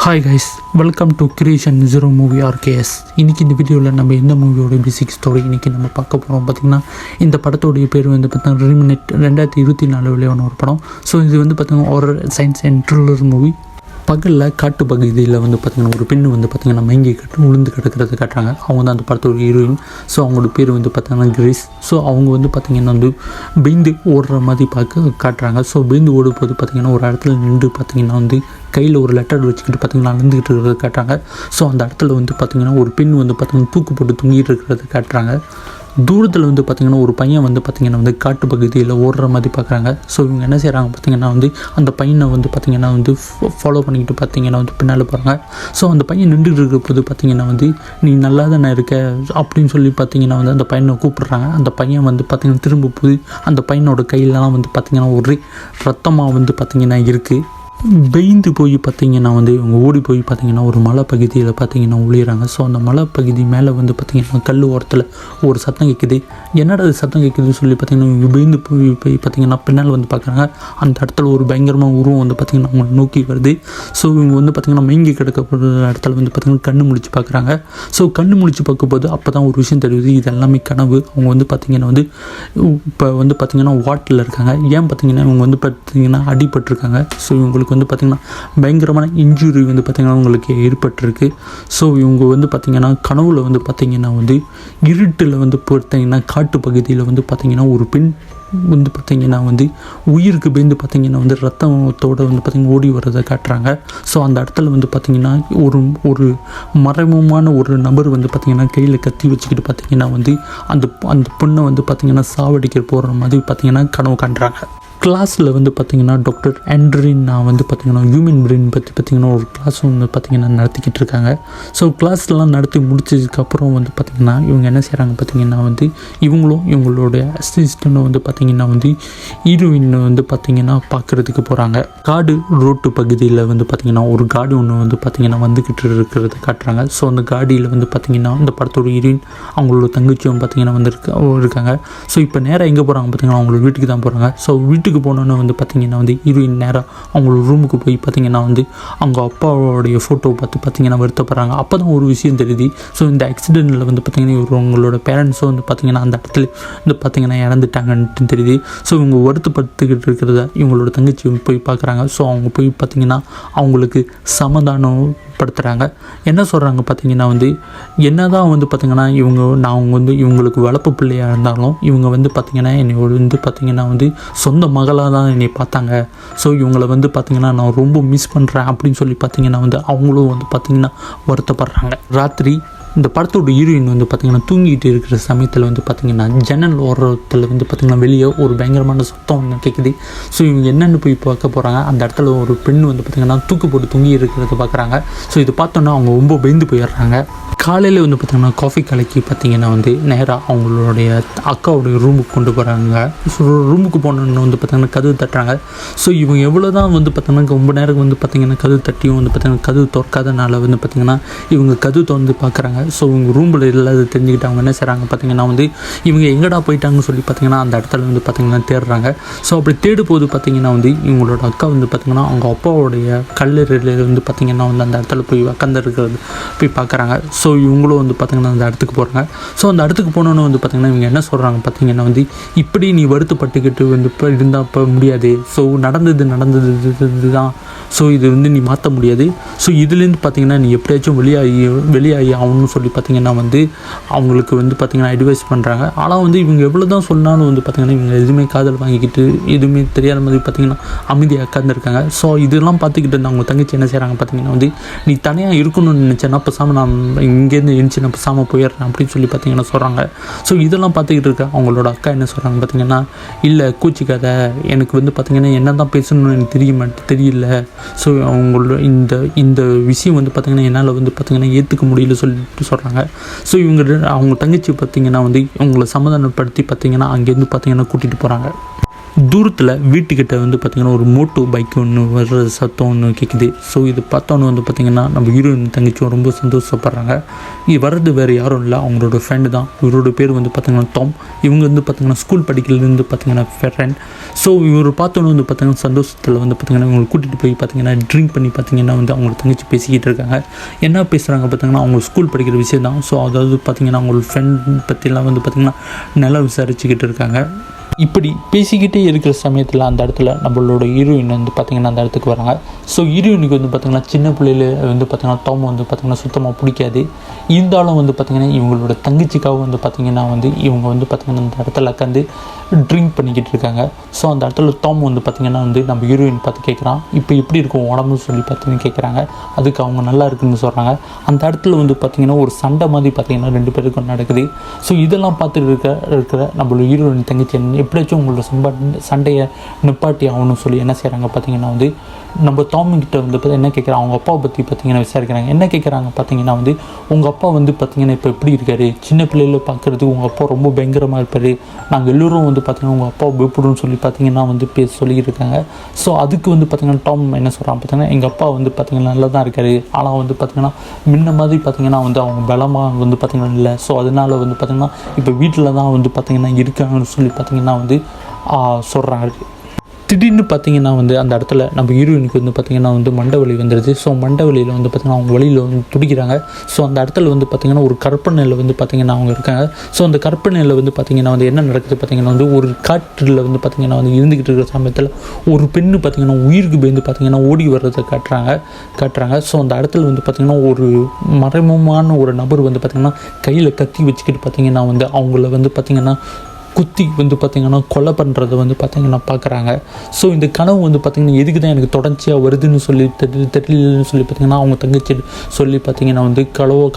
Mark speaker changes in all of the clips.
Speaker 1: Hi guys, welcome to creation zero movie RKS. இன்றைக்கி இந்த வீடியோவில் நம்ம எந்த மூவியோட பேசிக் ஸ்டோரி இன்றைக்கி நம்ம பார்க்க போகிறோம். பார்த்திங்கன்னா இந்த படத்தோடைய பேர் வந்து பார்த்திங்கன்னா ரிமினெட் 2024 வெளியான ஒரு படம். ஸோ இது வந்து பார்த்திங்கன்னா ஒரு சயின்ஸ் அண்ட் த்ரில்லர் மூவி. பகலில் காட்டு பகுதியில் வந்து பார்த்திங்கன்னா ஒரு பெண்ணு வந்து பார்த்திங்கன்னா மயங்கி உளுந்து கிடக்கிறத காட்டுறாங்க. அவங்க தான் அந்த படத்தோட ஹீரோயின். ஸோ அவங்களோட பேர் வந்து பார்த்திங்கன்னா கிரேஸ். ஸோ அவங்க வந்து பார்த்திங்கன்னா வந்து பெய்ந்து ஓடுற மாதிரி காட்டுறாங்க. ஸோ பெய்ந்து ஓடும்போது பார்த்திங்கன்னா ஒரு இடத்துல நின்று பார்த்திங்கன்னா வந்து கையில் ஒரு லெட்டர் வச்சுக்கிட்டு பார்த்திங்கன்னா அழுந்துக்கிட்டு இருக்கிறத காட்டுறாங்க. ஸோ அந்த இடத்துல வந்து பார்த்திங்கன்னா ஒரு பெண் வந்து பார்த்திங்கன்னா தூக்கு போட்டு தூங்கிட்டு இருக்கிறத காட்டுறாங்க. தூரத்தில் வந்து பார்த்திங்கன்னா ஒரு பையன் வந்து பார்த்திங்கன்னா வந்து காட்டு பகுதியில் ஓடுற மாதிரி பார்க்குறாங்க. ஸோ இவங்க என்ன செய்கிறாங்க பார்த்திங்கன்னா வந்து அந்த பையனை வந்து பார்த்திங்கன்னா வந்து ஃபாலோ பண்ணிக்கிட்டு பார்த்திங்கன்னா வந்து பின்னால் போகிறாங்க. ஸோ அந்த பையன் நின்றுட்டு இருக்கிற போது பார்த்திங்கன்னா வந்து நீ நல்லா தானே இருக்க அப்படின்னு சொல்லி பார்த்திங்கன்னா வந்து அந்த பையனை கூப்பிட்றாங்க. அந்த பையன் வந்து பார்த்திங்கன்னா திரும்ப போய் அந்த பையனோட கையிலலாம் வந்து பார்த்திங்கன்னா ஒரு ரத்தமாக வந்து பார்த்திங்கன்னா இருக்குது. பெய்ந்து போய் பார்த்திங்கன்னா வந்து இவங்க ஓடி போய் பார்த்திங்கன்னா ஒரு மலை பகுதியில் பார்த்திங்கன்னா ஒளியிறாங்க. ஸோ அந்த மலை பகுதி மேலே வந்து பார்த்திங்கன்னா கல் ஓரத்தில் ஒரு சத்தம் கேட்குது. என்னடா அது சத்தம் கேட்குதுன்னு சொல்லி பார்த்திங்கன்னா இவங்க பெய்ந்து போய் பார்த்திங்கன்னா பின்னால் வந்து பார்க்குறாங்க. அந்த இடத்துல ஒரு பயங்கரமாக உருவம் வந்து பார்த்திங்கன்னா அவங்க நோக்கி வருது. ஸோ இவங்க வந்து பார்த்திங்கன்னா மயங்கி கிடக்கப்படுற இடத்துல வந்து பார்த்திங்கன்னா கண்ணு முழிச்சு பார்க்குறாங்க. ஸோ கண்ணு முழிச்சு பார்க்கும்போது அப்போ தான் ஒரு விஷயம் தெரியுது, இது எல்லாமே கனவு. அவங்க வந்து பார்த்திங்கன்னா வந்து இப்போ வந்து பார்த்திங்கன்னா வாட்டில் இருக்காங்க. ஏன் பார்த்திங்கன்னா இவங்க வந்து பார்த்திங்கன்னா அடிபட்டிருக்காங்க. ஸோ இவங்களுக்கு வந்து பார்த்திங்கன்னா பயங்கரமான இன்ஜுரி வந்து பார்த்திங்கன்னா உங்களுக்கு ஏற்பட்டிருக்கு. ஸோ இவங்க வந்து பார்த்திங்கன்னா கனவுல வந்து பார்த்திங்கன்னா வந்து இருட்டில் வந்து பார்த்திங்கன்னா காட்டு பகுதியில் வந்து பார்த்திங்கன்னா ஒரு பெண் வந்து பார்த்திங்கன்னா வந்து உயிருக்கு பயந்து பார்த்திங்கன்னா வந்து ரத்தத்தோடு வந்து பார்த்திங்கன்னா ஓடி வர்றதை காட்டுறாங்க. ஸோ அந்த இடத்துல வந்து பார்த்திங்கன்னா ஒரு மறைமுகமான ஒரு நபர் வந்து பார்த்திங்கன்னா கையில் கத்தி வச்சுக்கிட்டு பார்த்திங்கன்னா வந்து அந்த பொண்ணை வந்து பார்த்திங்கன்னா சாவடிக்க போகிற மாதிரி பார்த்திங்கன்னா கனவு காண்றாங்க. கிளாஸில் வந்து பார்த்திங்கன்னா டாக்டர் ஆண்ட்ரின் நான் வந்து பார்த்திங்கன்னா ஹியூமன் பிரெயின் பற்றி பார்த்திங்கன்னா ஒரு கிளாஸ் வந்து பார்த்திங்கன்னா நடத்திக்கிட்டு இருக்காங்க. ஸோ கிளாஸ்லாம் நடத்தி முடிச்சதுக்கப்புறம் வந்து பார்த்திங்கன்னா இவங்க என்ன செய்கிறாங்க பார்த்திங்கன்னா வந்து இவங்களும் இவங்களுடைய அசிஸ்டண்ட்டும் வந்து பார்த்திங்கன்னா வந்து ஹீரோயின் வந்து பார்த்திங்கன்னா பார்க்குறதுக்கு போகிறாங்க. காடு ரோட்டு பகுதியில் வந்து பார்த்திங்கன்னா ஒரு காடி ஒன்று வந்து பார்த்திங்கன்னா வந்துக்கிட்டு இருக்கிறத காட்டுறாங்க. ஸோ அந்த காடியில் வந்து பார்த்திங்கன்னா இந்த படத்தோட ஹீரோயின் அவங்களோட தங்கச்சியும் பார்த்திங்கன்னா வந்து இருக்காங்க. ஸோ இப்போ நேராக எங்கே போகிறாங்க பார்த்திங்கன்னா அவங்களோட வீட்டுக்கு தான் போகிறாங்க. ஸோ வீட்டுக்கு போனோன்னு வந்து பார்த்திங்கன்னா வந்து ஹீரோயின் நேராக அவங்களோட ரூமுக்கு போய் பார்த்திங்கன்னா வந்து அவங்க அப்பாவோடைய ஃபோட்டோ பார்த்து பார்த்திங்கன்னா வருத்தப்படுறாங்க. அப்போ தான் ஒரு விஷயம் தெரியுது. ஸோ இந்த ஆக்சிடெண்ட்டில் வந்து பார்த்திங்கன்னா இவங்களோட பேரண்ட்ஸும் வந்து பார்த்திங்கன்னா அந்த இடத்துல வந்து பார்த்திங்கன்னா இறந்துட்டாங்கன்ட்டு தெரியுது. ஸோ இவங்க வருத்தப்பட்டுக்கிட்டு இருக்கிறத இவங்களோட தங்கச்சி போய் பார்க்குறாங்க. ஸோ அவங்க போய் பார்த்திங்கன்னா அவங்களுக்கு சமாதானம் படுத்துகிறாங்க. என்ன சொல்கிறாங்க பார்த்திங்கன்னா வந்து என்ன தான் வந்து பார்த்திங்கன்னா அவங்க வந்து இவங்களுக்கு வளர்ப்பு பிள்ளையாக இருந்தாலும் இவங்க வந்து பார்த்திங்கன்னா என்னோட வந்து பார்த்திங்கன்னா வந்து சொந்த மகளாக தான் என்னை பார்த்தாங்க. ஸோ இவங்களை வந்து பார்த்திங்கன்னா நான் ரொம்ப மிஸ் பண்ணுறேன் அப்படின்னு சொல்லி பார்த்திங்கன்னா வந்து அவங்களும் வந்து பார்த்திங்கன்னா வருத்தப்படுறாங்க. ராத்திரி இந்த படத்தோட ஹீரோயின் வந்து பார்த்திங்கன்னா தூங்கிட்டு இருக்கிற சமயத்தில் வந்து பார்த்திங்கன்னா ஜன்னல் ஓரத்தில் வந்து பார்த்திங்கன்னா வெளியே ஒரு பயங்கரமான சத்தம் ஒன்று கேட்குது. ஸோ இவங்க என்னென்னு போய் பார்க்க போகிறாங்க. அந்த இடத்துல ஒரு பெண் வந்து பார்த்திங்கன்னா தூக்கு போட்டு தூங்கி இருக்கிறத பார்க்குறாங்க. ஸோ இது பார்த்தோன்னா அவங்க ரொம்ப பயந்து போயிடுறாங்க. காலையில் வந்து பார்த்திங்கன்னா காஃபி கலக்கி பார்த்திங்கன்னா வந்து நேராக அவங்களுடைய அக்காவுடைய ரூமுக்கு கொண்டு போகிறாங்க. ஸோ ரூமுக்கு போனோன்னு வந்து பார்த்திங்கன்னா கதவு தட்டுறாங்க. ஸோ இவங்க எவ்வளோ தான் வந்து பார்த்திங்கன்னா ரொம்ப நேரம் வந்து பார்த்திங்கன்னா கதவு தட்டியும் வந்து பார்த்திங்கன்னா கதவு திறக்காதனால வந்து பார்த்திங்கன்னா இவங்க கதவு திறந்து பார்க்குறாங்க. ஸோ இவங்க ரூமில் இல்லாத தெரிஞ்சுக்கிட்டு அவங்க என்ன செய்கிறாங்க பார்த்திங்கன்னா வந்து இவங்க எங்கடா போயிட்டாங்கன்னு சொல்லி பார்த்திங்கன்னா அந்த இடத்துல வந்து பார்த்திங்கன்னா தேடுறாங்க. ஸோ அப்படி தேடும் போது பார்த்திங்கன்னா வந்து இவங்களோட அக்கா வந்து பார்த்திங்கன்னா அவங்க அப்பாவோடைய கல்லறையில் வந்து பார்த்திங்கன்னா வந்து அந்த இடத்துல போய் உட்காந்து இருக்கிறது போய் பார்க்குறாங்க. ஸோ இவங்களும் வந்து பார்த்திங்கன்னா அந்த இடத்துக்கு போகிறாங்க. ஸோ அந்த இடத்துக்கு போனோன்னு வந்து பார்த்திங்கன்னா இவங்க என்ன சொல்கிறாங்க பார்த்திங்கன்னா வந்து இப்படி நீ வருத்தப்பட்டுக்கிட்டு வந்து இப்போ இருந்தால் இப்போ முடியாது. ஸோ நடந்தது தான். ஸோ இது வந்து நீ மாற்ற முடியாது. ஸோ இதுலேருந்து பார்த்திங்கன்னா நீ எப்படியாச்சும் வெளியாகி ஆகணும்னு சொல்லி பார்த்திங்கன்னா வந்து அவங்களுக்கு வந்து பார்த்திங்கன்னா அட்வைஸ் பண்ணுறாங்க. ஆனால் வந்து இவங்க எவ்வளோ தான் சொன்னாலும் வந்து பார்த்திங்கன்னா இவங்க எதுவுமே காதல் வாங்கிக்கிட்டு எதுவுமே தெரியாத மாதிரி பார்த்திங்கன்னா அமைதியாக உட்காந்துருக்காங்க. ஸோ இதெல்லாம் பார்த்துக்கிட்டு இருந்த அவங்க தங்கச்சி என்ன செய்கிறாங்க பார்த்திங்கன்னா வந்து நீ தனியாக இருக்கணும்னு நினச்சேன்னா பேசாமல் நான் இங்கேருந்து எழுந்துச்சு நான் பேசாமல் போயிடுறேன் அப்படின்னு சொல்லி பார்த்திங்கன்னா சொல்கிறாங்க. ஸோ இதெல்லாம் பார்த்துக்கிட்டு இருக்க அவங்களோட அக்கா என்ன சொல்கிறாங்க பார்த்திங்கன்னா இல்லை கூச்சிக்காத, எனக்கு வந்து பார்த்திங்கன்னா என்ன தான் பேசணும்னு எனக்கு தெரியல. ஸோ அவங்களோட இந்த விஷயம் வந்து பார்த்திங்கன்னா என்னால் வந்து பார்த்திங்கன்னா ஏற்றுக்க முடியல சொல்லிட்டு சொல்கிறாங்க. ஸோ அவங்க தங்கச்சி பார்த்திங்கன்னா வந்து இவங்களை சமாதானப்படுத்தி பார்த்திங்கன்னா அங்கேருந்து பார்த்திங்கன்னா கூட்டிகிட்டு போகிறாங்க. தூரத்தில் வீட்டுக்கிட்ட வந்து பார்த்திங்கன்னா ஒரு மோட்டோ பைக் ஒன்று வர்ற சத்தம் ஒன்று கேட்குது. ஸோ இது பார்த்தோன்னு வந்து பார்த்திங்கன்னா நம்ம ஹீரோயின் தங்கச்சியும் ரொம்ப சந்தோஷப்படுறாங்க. இது வர்றது வேறு யாரும் இல்லை, அவங்களோட ஃப்ரெண்டு தான். இவரோட பேர் வந்து பார்த்திங்கன்னா டாம். இவங்க வந்து பார்த்திங்கன்னா ஸ்கூல் படிக்கிறதுலேருந்து பார்த்திங்கன்னா ஃப்ரெண்ட். ஸோ இவர் பார்த்தோன்னு வந்து பார்த்திங்கன்னா சந்தோஷத்தில் வந்து பார்த்திங்கன்னா இவங்களை கூட்டிகிட்டு போய் பார்த்திங்கன்னா ட்ரிங்க் பண்ணி பார்த்திங்கன்னா வந்து அவங்களோட தங்கச்சி பேசிக்கிட்டு இருக்காங்க. என்ன பேசுகிறாங்க பார்த்திங்கன்னா அவங்க ஸ்கூல் படிக்கிற விஷயம் தான். ஸோ அதாவது பார்த்திங்கன்னா அவங்களோட ஃப்ரெண்ட் பற்றிலாம் வந்து பார்த்திங்கன்னா நல்லா விசாரிச்சுக்கிட்டு இருக்காங்க. இப்படி பேசிக்கிட்டே இருக்கிற சமயத்தில் அந்த இடத்துல நம்மளோட ஹீரோயின் வந்து பார்த்திங்கன்னா அந்த இடத்துக்கு வராங்க. ஸோ ஹீரோயினுக்கு வந்து பார்த்திங்கன்னா சின்ன பிள்ளையில வந்து பார்த்திங்கன்னா டாம் வந்து பார்த்திங்கன்னா சுத்தமாக பிடிக்காது. இருந்தாலும் வந்து பார்த்திங்கன்னா இவங்களோட தங்கச்சிக்காக வந்து பார்த்திங்கன்னா வந்து இவங்க வந்து பார்த்திங்கன்னா அந்த இடத்துல உட்காந்து ட்ரிங்க் பண்ணிக்கிட்டு இருக்காங்க. ஸோ அந்த இடத்துல டாம் வந்து பார்த்திங்கன்னா வந்து நம்ம ஹீரோயின் பார்த்து கேட்குறான், இப்போ எப்படி இருக்கும் உடம்புன்னு சொல்லி பார்த்திங்கன்னா கேட்குறாங்க. அதுக்கு அவங்க நல்லா இருக்குதுன்னு சொல்கிறாங்க. அந்த இடத்துல வந்து பார்த்திங்கன்னா ஒரு சண்டை மாதிரி பார்த்திங்கன்னா 2 பேருக்கும் நடக்குது. ஸோ இதெல்லாம் பார்த்துட்டு இருக்கிற நம்மளோட ஹீரோயின் தங்கச்சி எப்படியாச்சும் உங்களோட சண்டையை நிப்பாட்டி ஆகணும்னு சொல்லி என்ன செய்கிறாங்க பார்த்திங்கன்னா வந்து நம்ம டாமிக்கிட்ட வந்து என்ன கேட்குறாங்க, அவங்க அப்பாவை பற்றி பார்த்திங்கன்னா விசாரிக்கிறாங்க. என்ன கேட்குறாங்க பார்த்திங்கன்னா வந்து உங்கள் அப்பா வந்து பார்த்திங்கன்னா இப்போ எப்படி இருக்கார், சின்ன பிள்ளையில் பார்க்குறதுக்கு உங்கள் அப்பா ரொம்ப பயங்கரமாக இருப்பார், நாங்கள் எல்லோரும் வந்து பார்த்திங்கன்னா உங்கள் அப்பா பயப்படுன்னு சொல்லி பார்த்திங்கன்னா வந்து சொல்லிக்கிட்டு இருக்காங்க. ஸோ அதுக்கு வந்து பார்த்திங்கன்னா டாம் என்ன சொல்கிறாங்க பார்த்திங்கன்னா எங்கள் அப்பா வந்து பார்த்திங்கன்னா நல்லா தான் இருக்கார், ஆனால் வந்து பார்த்திங்கன்னா முன்ன மாதிரி பார்த்திங்கன்னா வந்து அவங்க பலமாக வந்து பார்த்திங்கன்னா இல்லை. ஸோ அதனால் வந்து பார்த்திங்கன்னா இப்போ வீட்டில் தான் வந்து பார்த்திங்கன்னா இருக்காங்கன்னு சொல்லி பார்த்திங்கன்னா வந்து சொல்கிறாங்க. திடீர்னு பார்த்திங்கன்னா வந்து அந்த இடத்துல நம்ம ஹீரோயினுக்கு வந்து பார்த்திங்கன்னா வந்து மண்டை வலி வந்துடுது. ஸோ மண்டை வலியில் வந்து பார்த்திங்கன்னா அவங்க வழியில் வந்து துடிக்கிறாங்க. ஸோ அந்த இடத்துல வந்து பார்த்திங்கன்னா ஒரு கற்பனையில் வந்து பார்த்திங்கன்னா அவங்க இருக்காங்க. ஸோ அந்த கற்பனையில் வந்து பார்த்திங்கன்னா வந்து என்ன நடக்குது பார்த்திங்கன்னா வந்து ஒரு காற்றில் வந்து பார்த்திங்கன்னா வந்து இருந்துக்கிட்டு இருக்கிற சமயத்தில் ஒரு பெண்ணு பார்த்திங்கன்னா உயிருக்கு பயந்து பார்த்திங்கன்னா ஓடி வர்றதை காட்டுறாங்க. ஸோ அந்த இடத்துல வந்து பார்த்திங்கன்னா ஒரு மறைமுகமான ஒரு நபர் வந்து பார்த்திங்கன்னா கையில் கத்தி வச்சுக்கிட்டு பார்த்திங்கன்னா வந்து அவங்கள வந்து பார்த்திங்கன்னா குத்தி வந்து பார்த்திங்கன்னா கொலை பண்ணுறதை வந்து பார்த்திங்கன்னா பார்க்குறாங்க. ஸோ இந்த கனவு வந்து பார்த்திங்கன்னா எதுக்கு தான் எனக்கு தொடர்ச்சியாக வருதுன்னு சொல்லி தெரியலன்னு சொல்லி பார்த்திங்கன்னா அவங்க தங்கச்சி சொல்லி பார்த்திங்கன்னா வந்து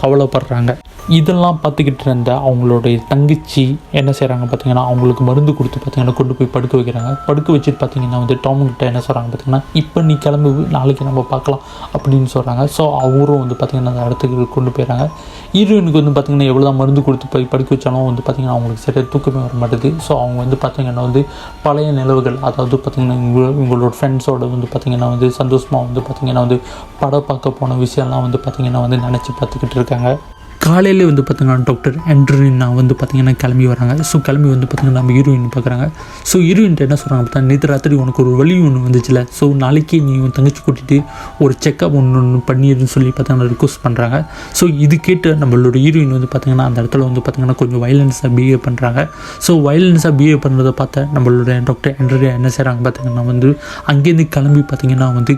Speaker 1: கவலைப்படுறாங்க. இதெல்லாம் பார்த்துக்கிட்டு இருந்த அவங்களுடைய தங்கச்சி என்ன செய்கிறாங்க பார்த்திங்கன்னா அவங்களுக்கு மருந்து கொடுத்து பார்த்திங்கன்னா கொண்டு போய் படுக்க வைக்கிறாங்க. படுக்க வச்சுட்டு பார்த்திங்கன்னா வந்து டாம்கிட்ட என்ன சொல்கிறாங்க பார்த்திங்கன்னா இப்போ நீ கிளம்பு, நாளைக்கு நம்ம பார்க்கலாம் அப்படின்னு சொல்கிறாங்க. ஸோ அவரும் வந்து பார்த்திங்கன்னா அந்த இடத்துக்கு கொண்டு போயிடறாங்க. ஹீரோயினுக்கு வந்து பார்த்திங்கன்னா எவ்வளோ தான் மருந்து கொடுத்து போய் படுக்க வச்சாலும் வந்து பார்த்திங்கன்னா அவங்களுக்கு சரியாக தூக்கமே வர மாட்டேது. ஸோ அவங்க வந்து பார்த்திங்கன்னா வந்து பழைய நிலவுகள், அதாவது பார்த்திங்கன்னா இவங்களோட ஃப்ரெண்ட்ஸோட வந்து பார்த்திங்கன்னா வந்து சந்தோஷமாக வந்து பார்த்திங்கன்னா வந்து படம் பார்க்க போன விஷயம்லாம் வந்து பார்த்திங்கன்னா வந்து நினச்சி பார்த்துக்கிட்டு இருக்காங்க. காலையில் வந்து பார்த்திங்கன்னா டாக்டர் ஆண்ட்ரினா வந்து பார்த்திங்கன்னா கிளம்பி வராங்க. ஸோ கிளம்பி வந்து பார்த்திங்கன்னா நம்ம ஹீரோயின் பார்க்குறாங்க. ஸோ ஹீரோயின்ட்டு என்ன சொல்கிறாங்க பார்த்தா, நேற்று ராத்திரி உனக்கு ஒரு வலி ஒன்று வந்துச்சுல, ஸோ நாளைக்கு நீ உன் தங்கச்சி கூட்டிகிட்டு ஒரு செக்கப் ஒன்று பண்ணிடுன்னு சொல்லி பார்த்திங்கன்னா ரிக்வஸ்ட் பண்ணுறாங்க. ஸோ இது கேட்டு நம்மளோட ஹீரோயின் வந்து பார்த்திங்கன்னா அந்த இடத்துல வந்து பார்த்திங்கன்னா கொஞ்சம் வயலன்ஸாக பிஹேவ் பண்ணுறாங்க. ஸோ வயலன்ஸாக பிஹேவ் பண்ணுறதை பார்த்த நம்மளோட டாக்டர் ஆண்ட்ரியா என்ன செய்கிறாங்க பார்த்திங்கன்னா வந்து அங்கேருந்து கிளம்பி பார்த்திங்கன்னா வந்து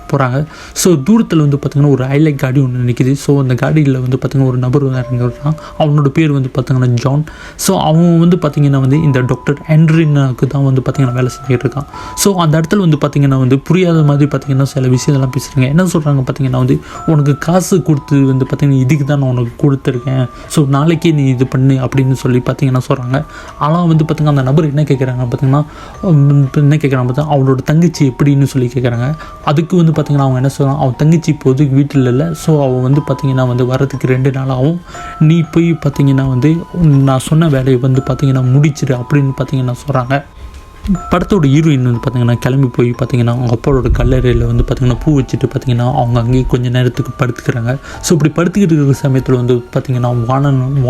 Speaker 1: போகிறாங்க. ஸோ தூரத்தில் வந்து பார்த்திங்கன்னா ஒரு ஹைலைட் காடி ஒன்று நிற்கிது. ஸோ அந்த காடியில் வந்து பார்த்திங்கன்னா ஒரு நபர் வந்து இறங்கிடுறான். அவனோட பேர் வந்து பார்த்திங்கன்னா ஜான். ஸோ அவன் வந்து பார்த்திங்கன்னா வந்து இந்த டாக்டர் ஆண்ட்ரினாவுக்கு தான் வந்து பார்த்திங்கன்னா வேலை செஞ்சுட்டு இருக்கான். ஸோ அந்த இடத்துல வந்து பார்த்திங்கன்னா வந்து புரியாத மாதிரி பார்த்திங்கன்னா சில விஷயத்தெல்லாம் பேசுகிறாங்க. என்ன சொல்கிறாங்க பார்த்திங்கன்னா வந்து உனக்கு காசு கொடுத்து வந்து பார்த்திங்கன்னா இதுக்கு தான் நான் உனக்கு கொடுத்துருக்கேன், ஸோ நாளைக்கே நீ இது பண்ணு அப்படின்னு சொல்லி பார்த்திங்கன்னா சொல்கிறாங்க. ஆனால் வந்து பார்த்திங்கன்னா அந்த நபர் என்ன கேட்குறாங்க பார்த்திங்கன்னா பார்த்தா அவளோட தங்கச்சி எப்படின்னு சொல்லி கேட்குறாங்க. அதுக்கு வந்து பார்த்திங்கன்னா அவங்க என்ன சொல்கிறாங்க, அவன் தங்கச்சி இப்போது வீட்டில் இல்லை, ஸோ அவன் வந்து பார்த்திங்கன்னா வந்து வரதுக்கு 2 நாள் ஆகும், நீ போய் பார்த்திங்கன்னா வந்து நான் சொன்ன வேலையை வந்து பார்த்திங்கன்னா முடிச்சிடு அப்படின்னு பார்த்திங்கன்னா சொல்கிறாங்க. படத்தோட ஹீரோயின் வந்து பார்த்திங்கன்னா கிளம்பி போய் பார்த்திங்கன்னா அவங்க அப்பாவோட கல்லறையில் வந்து பார்த்திங்கன்னா பூ வச்சுட்டு பார்த்திங்கன்னா அவங்க அங்கேயே கொஞ்சம் நேரத்துக்கு படுத்துக்கிறாங்க. ஸோ இப்படி படுத்துக்கிட்டு இருக்கிற சமயத்தில் வந்து பார்த்திங்கன்னா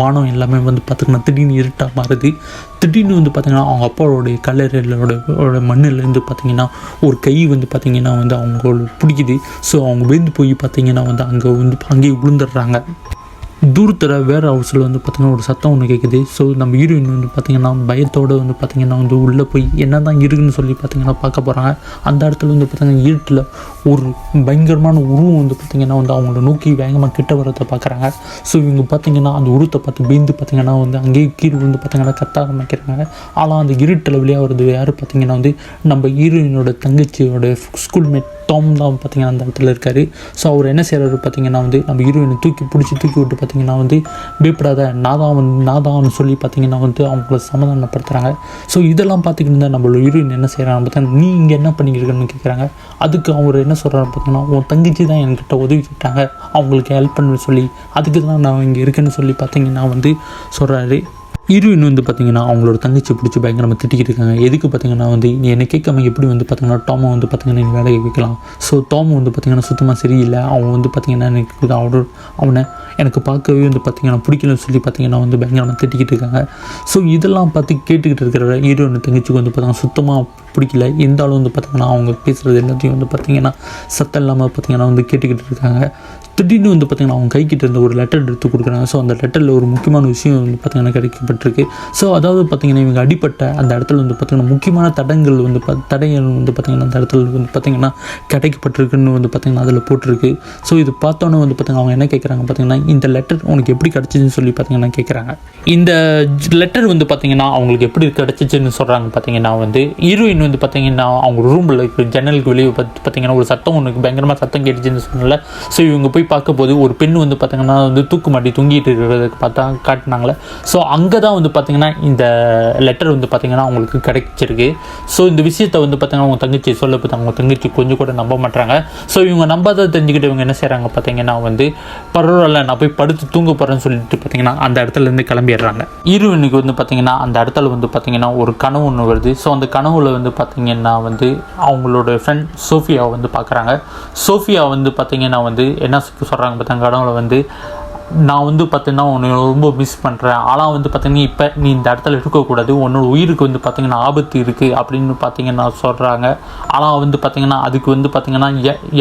Speaker 1: வானம் எல்லாமே வந்து பார்த்திங்கன்னா திடீர்னு இருட்டாக மாறுது. திடீர்னு வந்து பார்த்திங்கன்னா அவங்க அப்பாவோடைய கல்லறையோட மண்ணிலேருந்து பார்த்திங்கன்னா ஒரு கை வந்து பார்த்திங்கன்னா வந்து அவங்கள பிடிக்குது. ஸோ அவங்க விழுந்து போய் பார்த்திங்கன்னா வந்து அங்கேயே விழுந்துடுறாங்க. தூரத்தில் வேறு ஹவுஸில் வந்து பார்த்திங்கன்னா ஒரு சத்தம் ஒன்று கேட்குது. ஸோ நம்ம ஹீரோயின் வந்து பார்த்திங்கன்னா பயத்தோடு வந்து பார்த்திங்கன்னா வந்து உள்ளே போய் என்ன தான் இருக்குதுன்னு சொல்லி பார்த்திங்கன்னா பார்க்க போகிறாங்க. அந்த இடத்துல வந்து பார்த்திங்கன்னா இருட்டில் ஒரு பயங்கரமான உருவம் வந்து பார்த்திங்கன்னா வந்து அவங்கள நோக்கி வேகமாக கிட்ட வரத்தை பார்க்குறாங்க. ஸோ இவங்க பார்த்திங்கன்னா அந்த உருவத்தை பார்த்து பயந்து பார்த்திங்கன்னா வந்து அங்கேயே கீழே வந்து பார்த்திங்கன்னா கத்த ஆரம்பிக்கிறாங்க. ஆனால் அந்த இருட்டில் வெளியாக வருது யார் பார்த்திங்கன்னா வந்து நம்ம ஹீரோயினோட தங்கச்சியோட ஸ்கூல்மேட் டாம் தான் பார்த்திங்கன்னா அந்த இடத்துல இருக்கார். ஸோ அவர் என்ன செய்கிறாரு பார்த்திங்கன்னா வந்து நம்ம ஹீரோயினை தூக்கி விட்டு பார்த்திங்கன்னா வந்து பயப்படாத நான் தான் சொல்லி பார்த்திங்கன்னா வந்து அவங்கள சமாதானப்படுத்துகிறாங்க. ஸோ இதெல்லாம் பார்த்துக்கிட்டு இருந்தால் நம்மளோட ஹீரோயின் என்ன செய்கிறாங்க பார்த்தீங்கன்னா, நீ இங்கே என்ன பண்ணிக்கிறேன்னு கேட்குறாங்க. அதுக்கு அவர் என்ன சொல்கிறாரு பார்த்திங்கன்னா, உன் தங்கச்சி தான் என்கிட்ட உதவி கேட்டாங்க, அவங்களுக்கு ஹெல்ப் பண்ண சொல்லி அதுக்கு தான் நான் இங்கே இருக்கேன்னு சொல்லி பார்த்திங்கன்னா வந்து சொல்கிறாரு. ஹீரோயின் வந்து பார்த்திங்கன்னா அவங்களோட தங்கச்சி பிடிச்சி பயங்கரமாக திட்டிக்கிட்டு இருக்காங்க. எதுக்கு பார்த்திங்கன்னா வந்து நீ என்னை கேட்காம எப்படி வந்து பார்த்திங்கன்னா டாமை வந்து பார்த்திங்கன்னா நீ வேலையை வைக்கலாம். ஸோ டாம் வந்து பார்த்திங்கன்னா சுத்தமாக சரியில்லை. அவன் வந்து பார்த்திங்கன்னா எனக்கு அவனை எனக்கு பார்க்கவே வந்து பார்த்திங்கன்னா பிடிக்கலன்னு சொல்லி பார்த்திங்கன்னா வந்து பயங்கரமாக திட்டிக்கிட்டு இருக்காங்க. ஸோ இதெல்லாம் பார்த்து கேட்டுக்கிட்டு இருக்கிற ஹீரோயின் தங்கச்சிக்கு வந்து பார்த்திங்கன்னா சுத்தமாக பிடிக்கல. இருந்தாலும் வந்து பார்த்திங்கன்னா அவங்க பேசுகிறது எல்லாத்தையும் வந்து பார்த்திங்கன்னா சத்தம் இல்லாமல் பார்த்திங்கன்னா வந்து கேட்டுக்கிட்டு இருக்காங்க. திடீர்னு வந்து பார்த்திங்கன்னா அவங்க கைக்கிட்ட இருந்த ஒரு லெட்டர் எடுத்து கொடுக்குறாங்க. ஸோ அந்த லெட்டரில் ஒரு முக்கியமான விஷயம் வந்து பார்த்திங்கன்னா கிடைக்கப்பட்டிருக்கு. ஸோ அதாவது பார்த்திங்கன்னா இவங்க அடிப்பட்ட அந்த இடத்துல வந்து பார்த்திங்கன்னா முக்கியமான தடங்கள் வந்து தடைகள் வந்து பார்த்திங்கன்னா அந்த இடத்துல வந்து பார்த்திங்கன்னா கிடைக்கப்பட்டிருக்குன்னு வந்து பார்த்திங்கன்னா அதில் போட்டிருக்கு. ஸோ இது பார்த்தோன்னே வந்து பார்த்திங்கன்னா அவங்க என்ன கேட்குறாங்க பார்த்திங்கன்னா இந்த லெட்டர் உனக்கு எப்படி கிடச்சிதுன்னு சொல்லி பார்த்திங்கன்னா கேட்குறாங்க. இந்த லெட்டர் வந்து பார்த்திங்கன்னா அவங்களுக்கு எப்படி கிடச்சிச்சின்னு சொல்கிறாங்க. பார்த்திங்கன்னா வந்து ஹீரோயின் வந்து பார்த்திங்கன்னா அவங்க ரூமில் ஜன்னலுக்கு வெளியே பார்த்திங்கன்னா ஒரு சத்தம் ஒன்று பயங்கரமாக சத்தம் கேட்டுச்சுன்னு சொன்னல. ஸோ இவங்க போய் பார்க்கும்போது ஒரு பெண் வந்து பார்த்திங்கன்னா வந்து தூக்கு மாட்டி தூங்கிட்டு இருக்கிறதுக்கு காட்டினாங்களே. ஸோ அங்கே தான் வந்து பார்த்திங்கன்னா இந்த லெட்டர் வந்து பார்த்திங்கன்னா அவங்களுக்கு கிடைச்சிருக்கு. ஸோ இந்த விஷயத்தை வந்து பார்த்திங்கன்னா அவங்க தங்கச்சி சொல்ல பார்த்தாங்க. அவங்க தங்கச்சி கொஞ்சம் கூட நம்ப மாட்டாங்க. ஸோ இவங்க நம்பாத தெரிஞ்சுக்கிட்டு இவங்க என்ன செய்கிறாங்க பார்த்திங்கன்னா வந்து பரவாயில்ல நான் போய் படுத்து தூங்க போகிறேன்னு சொல்லிட்டு பார்த்திங்கன்னா அந்த இடத்துலேருந்து கிளம்பிடுறாங்க. ஹீரோயினுக்கு வந்து பார்த்திங்கன்னா அந்த இடத்துல வந்து பார்த்திங்கன்னா ஒரு கனவு ஒன்று வருது. ஸோ அந்த கனவுல வந்து பார்த்திங்கன்னா வந்து அவங்களோட ஃப்ரெண்ட் சோஃபியாவை வந்து பார்க்குறாங்க. சோஃபியா வந்து பார்த்திங்கன்னா வந்து என்ன சொல்கிறாங்க பார்த்தாங்க கடவுளை வந்து நான் வந்து பார்த்திங்கன்னா உன்னை ரொம்ப மிஸ் பண்ணுறேன். ஆனால் வந்து பார்த்திங்கன்னா இப்போ நீ இந்த இடத்துல இருக்கக்கூடாது, உன்னோட உயிருக்கு வந்து பார்த்திங்கன்னா ஆபத்து இருக்குது அப்படின்னு பார்த்திங்கன்னா சொல்கிறாங்க. ஆனால் வந்து பார்த்திங்கன்னா அதுக்கு வந்து பார்த்திங்கன்னா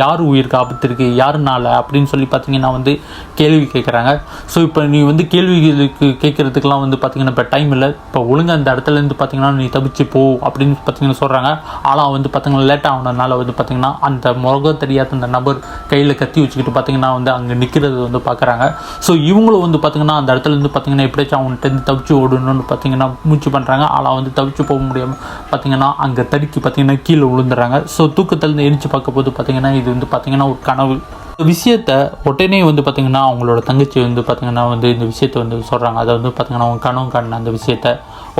Speaker 1: யார் உயிருக்கு ஆபத்து இருக்குது யாருனால அப்படின்னு சொல்லி பார்த்திங்கன்னா வந்து கேள்வி கேட்குறாங்க. ஸோ இப்போ நீ வந்து கேள்விகளுக்கு கேட்குறதுக்கெலாம் வந்து பார்த்திங்கன்னா இப்போ டைம் இல்லை, இப்போ ஒழுங்காக அந்த இடத்துலேருந்து பார்த்திங்கன்னா நீ தப்பிச்சு போ அப்படின்னு பார்த்திங்கன்னா சொல்கிறாங்க. ஆனால் வந்து பார்த்திங்கன்னா லேட் ஆகுனதுனால வந்து பார்த்திங்கன்னா அந்த முகம் தெரியாத அந்த நபர் கையில் கத்தி வச்சுக்கிட்டு பார்த்திங்கன்னா வந்து அங்கே நிற்கிறது வந்து பார்க்குறாங்க. ஸோ இவங்களும் வந்து பார்த்திங்கன்னா அந்த இடத்துலேருந்து பார்த்திங்கன்னா எப்படியாச்சும் அவங்கள்ட்ட தப்பிச்சு ஓடணும்னு பார்த்திங்கன்னா மூச்சு பண்ணுறாங்க. ஆனால் வந்து தப்பிச்சு போக முடியாமல் பார்த்திங்கன்னா அங்கே தடுக்கி பார்த்திங்கன்னா கீழே விழுந்துடுறாங்க. ஸோ தூக்கத்துலேருந்து எரிச்சு பார்க்க போது பார்த்திங்கன்னா இது வந்து பார்த்திங்கன்னா ஒரு கனவு. இந்த விஷயத்தை உடனே வந்து பார்த்திங்கன்னா அவங்களோட தங்கச்சி வந்து பார்த்திங்கன்னா வந்து இந்த விஷயத்தை வந்து சொல்கிறாங்க. அதை வந்து பார்த்திங்கன்னா அவங்க கனவு காண அந்த விஷயத்தை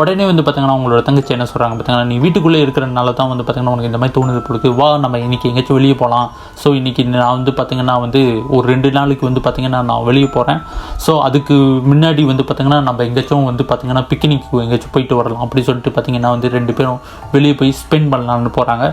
Speaker 1: உடனே வந்து பார்த்திங்கன்னா அவங்களோட தங்கச்சி என்ன சொல்கிறாங்க பார்த்திங்கன்னா நீ வீட்டுக்குள்ளே இருக்கிறனால தான் வந்து பார்த்திங்கன்னா உனக்கு இந்த மாதிரி தோணுது கொடுக்கு வா நம்ம இன்றைக்கி எங்கேயாச்சும் வெளியே போகலாம். ஸோ இன்றைக்கி நான் வந்து பார்த்திங்கன்னா வந்து ஒரு 2 நாளைக்கு வந்து பார்த்திங்கன்னா நான் வெளியே போகிறேன். ஸோ அதுக்கு முன்னாடி வந்து பார்த்திங்கன்னா நம்ம எங்கேயாச்சும் வந்து பார்த்திங்கன்னா பிக்னிக் எங்கேயாச்சும் போயிட்டு வரலாம் அப்படின்னு சொல்லிட்டு பார்த்திங்கன்னா வந்து 2 பேரும் வெளியே போய் ஸ்பெண்ட் பண்ணலான்னு போகிறாங்க.